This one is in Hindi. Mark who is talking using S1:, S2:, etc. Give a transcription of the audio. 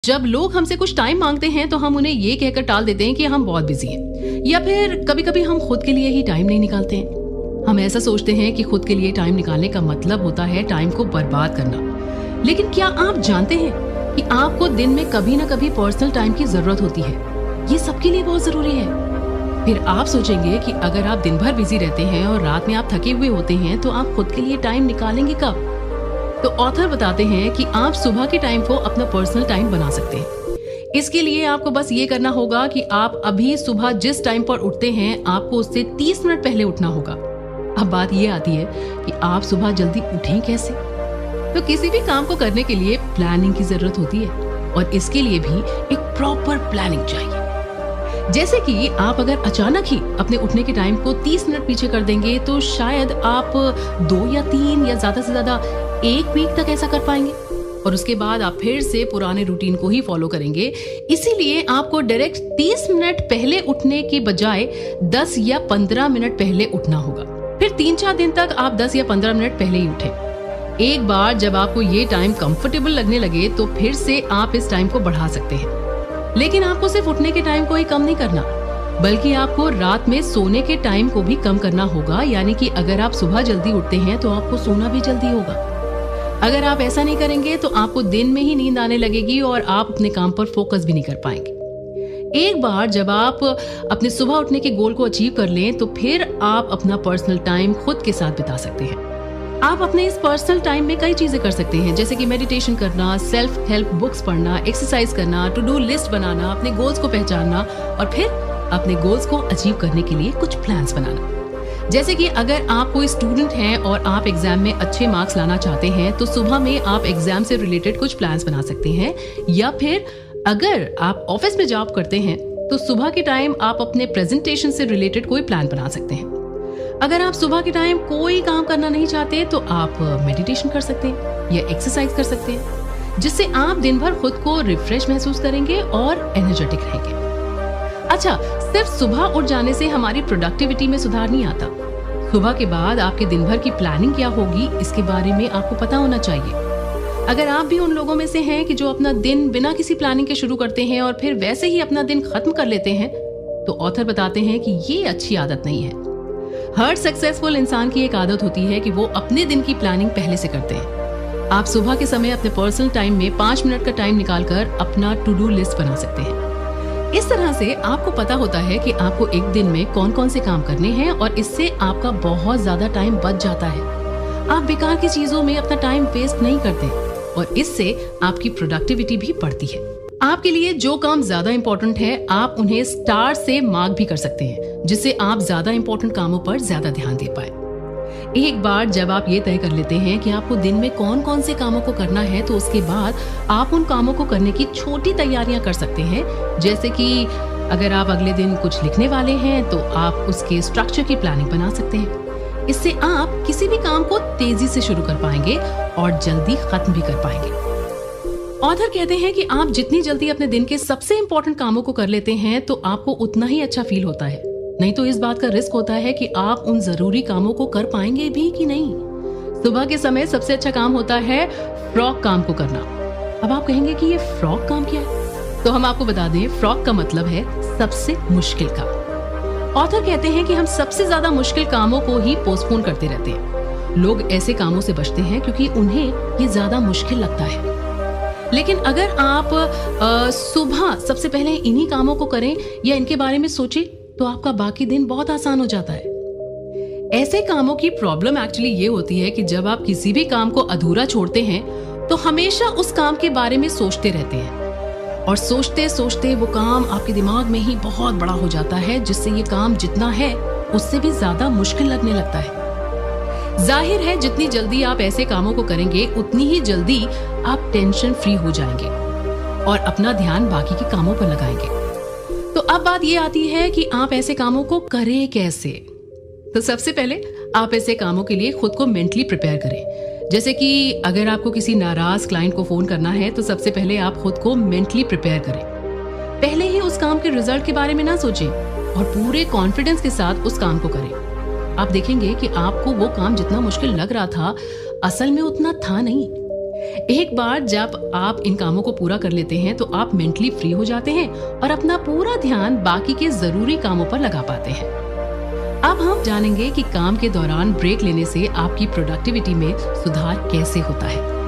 S1: जब लोग हमसे कुछ टाइम मांगते हैं तो हम उन्हें ये कहकर टाल देते हैं कि हम बहुत बिजी हैं, या फिर कभी कभी हम खुद के लिए ही टाइम नहीं निकालते हैं। हम ऐसा सोचते हैं कि खुद के लिए टाइम निकालने का मतलब होता है टाइम को बर्बाद करना। लेकिन क्या आप जानते हैं कि आपको दिन में कभी ना कभी पर्सनल टाइम की जरूरत होती है। ये सबके लिए बहुत जरूरी है। फिर आप सोचेंगे कि अगर आप दिन भर बिजी रहते हैं और रात में आप थके हुए होते हैं तो आप खुद के लिए टाइम निकालेंगे कब? तो ऑथर बताते हैं कि आप सुबह के टाइम को अपना पर्सनल टाइम बना सकते हैं। इसके लिए आपको बस ये करना होगा कि आप अभी सुबह जिस टाइम पर उठते हैं आपको उससे 30 मिनट पहले उठना होगा। अब बात ये आती है कि आप सुबह जल्दी उठें कैसे? तो किसी भी काम को करने के लिए प्लानिंग की जरूरत होती है और इसके लिए भी एक प्रॉपर प्लानिंग चाहिए। जैसे कि आप अगर अचानक ही अपने उठने के टाइम को 30 मिनट पीछे कर देंगे तो शायद आप 2 या 3 या ज्यादा से ज्यादा 1 वीक तक ऐसा कर पाएंगे और उसके बाद आप फिर से पुराने रूटीन को ही फॉलो करेंगे। इसीलिए आपको डायरेक्ट 30 मिनट पहले उठने के बजाय 10 या 15 मिनट पहले उठना होगा। फिर 3-4 दिन तक आप 10 या 15 मिनट पहले ही उठें। एक बार जब आपको ये टाइम कंफर्टेबल लगने लगे तो फिर से आप इस टाइम को बढ़ा सकते हैं। लेकिन आपको सिर्फ उठने के टाइम को ही कम नहीं करना, बल्कि आपको रात में सोने के टाइम को भी कम करना होगा। यानी कि अगर आप सुबह जल्दी उठते हैं तो आपको सोना भी जल्दी होगा। अगर आप ऐसा नहीं करेंगे तो आपको दिन में ही नींद आने लगेगी और आप अपने काम पर फोकस भी नहीं कर पाएंगे। एक बार जब आप अपने सुबह उठने के गोल को अचीव कर लें तो फिर आप अपना पर्सनल टाइम खुद के साथ बिता सकते हैं। आप अपने इस पर्सनल टाइम में कई चीजें कर सकते हैं, जैसे कि मेडिटेशन करना, सेल्फ हेल्प बुक्स पढ़ना, एक्सरसाइज करना, टू डू लिस्ट बनाना, अपने गोल्स को पहचानना और फिर अपने गोल्स को अचीव करने के लिए कुछ प्लान्स बनाना। जैसे कि अगर आप कोई स्टूडेंट हैं और आप एग्जाम में अच्छे मार्क्स लाना चाहते हैं तो सुबह में आप एग्जाम से रिलेटेड कुछ प्लान्स बना सकते हैं, या फिर अगर आप ऑफिस में जॉब करते हैं तो सुबह के टाइम आप अपने प्रेजेंटेशन से रिलेटेड कोई प्लान बना सकते हैं। अगर आप सुबह के टाइम कोई काम करना नहीं चाहते तो आप मेडिटेशन कर सकते हैं या एक्सरसाइज कर सकते हैं, जिससे आप दिन भर खुद को रिफ्रेश महसूस करेंगे और एनर्जेटिक रहेंगे। अच्छा, सिर्फ सुबह उठ जाने से हमारी प्रोडक्टिविटी में सुधार नहीं आता। सुबह के बाद आपके दिन भर की प्लानिंग क्या होगी इसके बारे में आपको पता होना चाहिए। अगर आप भी उन लोगों में से हैं कि जो अपना दिन बिना किसी प्लानिंग के शुरू करते हैं और फिर वैसे ही अपना दिन खत्म कर लेते हैं, तो ऑथर बताते हैं कि ये अच्छी आदत नहीं है। हर सक्सेसफुल इंसान की एक आदत होती है कि वो अपने दिन की प्लानिंग पहले से करते हैं। आप सुबह के समय अपने पर्सनल टाइम में 5 मिनट का टाइम निकालकर अपना टू डू लिस्ट बना सकते हैं। इस तरह से आपको पता होता है कि आपको एक दिन में कौन कौन से काम करने हैं और इससे आपका बहुत ज्यादा टाइम बच जाता है। आप बेकार की चीजों में अपना टाइम वेस्ट नहीं करते और इससे आपकी प्रोडक्टिविटी भी बढ़ती है। आपके लिए जो काम ज्यादा इंपॉर्टेंट है आप उन्हें स्टार से मार्क भी कर सकते हैं, जिससे आप ज्यादा इंपॉर्टेंट कामों पर ज्यादा ध्यान दे पाए। एक बार जब आप ये तय कर लेते हैं कि आपको दिन में कौन कौन से कामों को करना है तो उसके बाद आप उन कामों को करने की छोटी तैयारियां कर सकते हैं। जैसे कि अगर आप अगले दिन कुछ लिखने वाले हैं तो आप उसके स्ट्रक्चर की प्लानिंग बना सकते हैं। इससे आप किसी भी काम को तेजी से शुरू कर पाएंगे और जल्दी खत्म भी कर पाएंगे। ऑथर कहते हैं कि आप जितनी जल्दी अपने दिन के सबसे इंपॉर्टेंट कामों को कर लेते हैं तो आपको उतना ही अच्छा फील होता है। नहीं तो इस बात का रिस्क होता है कि आप उन जरूरी कामों को कर पाएंगे भी कि नहीं। सुबह के समय सबसे अच्छा काम होता है फ्रॉक काम को करना। अब आप कहेंगे कि ये फ्रॉक काम क्या है, तो हम आपको बता दें, फ्रॉक का मतलब है सबसे मुश्किल काम। ऑथर कहते हैं कि हम सबसे ज्यादा मुश्किल कामों को ही पोस्टपोन करते रहते हैं। लोग ऐसे कामों से बचते हैं क्योंकि उन्हें ये ज्यादा मुश्किल लगता है। लेकिन अगर आप सुबह सबसे पहले इन्हीं कामों को करें या इनके बारे में सोचें तो आपका बाकी दिन बहुत आसान हो जाता है। ऐसे कामों की प्रॉब्लम एक्चुअली ये होती है कि जब आप किसी भी काम को अधूरा छोड़ते हैं तो हमेशा उस काम के बारे में सोचते रहते हैं और सोचते सोचते वो काम आपके दिमाग में ही बहुत बड़ा हो जाता है, जिससे ये काम जितना है उससे भी ज्यादा मुश्किल लगने लगता है। जाहिर है जितनी जल्दी आप ऐसे कामों को करेंगे उतनी ही जल्दी आप टेंशन फ्री हो जाएंगे और अपना ध्यान बाकी के कामों पर लगाएंगे। तो अब बात ये आती है कि आप ऐसे कामों को करें कैसे। तो सबसे पहले आप ऐसे कामों के लिए खुद को मेंटली प्रिपेयर करें। जैसे कि अगर आपको किसी नाराज क्लाइंट को फोन करना है तो सबसे पहले आप खुद को मेंटली प्रिपेयर करें। पहले ही उस काम के रिजल्ट के बारे में ना सोचें और पूरे कॉन्फिडेंस के साथ उस काम को करें। आप देखेंगे कि आपको वो काम जितना मुश्किल लग रहा था असल में उतना था नहीं। एक बार जब आप इन कामों को पूरा कर लेते हैं तो आप मेंटली फ्री हो जाते हैं और अपना पूरा ध्यान बाकी के जरूरी कामों पर लगा पाते हैं। अब हम जानेंगे कि काम के दौरान ब्रेक लेने से आपकी प्रोडक्टिविटी में सुधार कैसे होता है।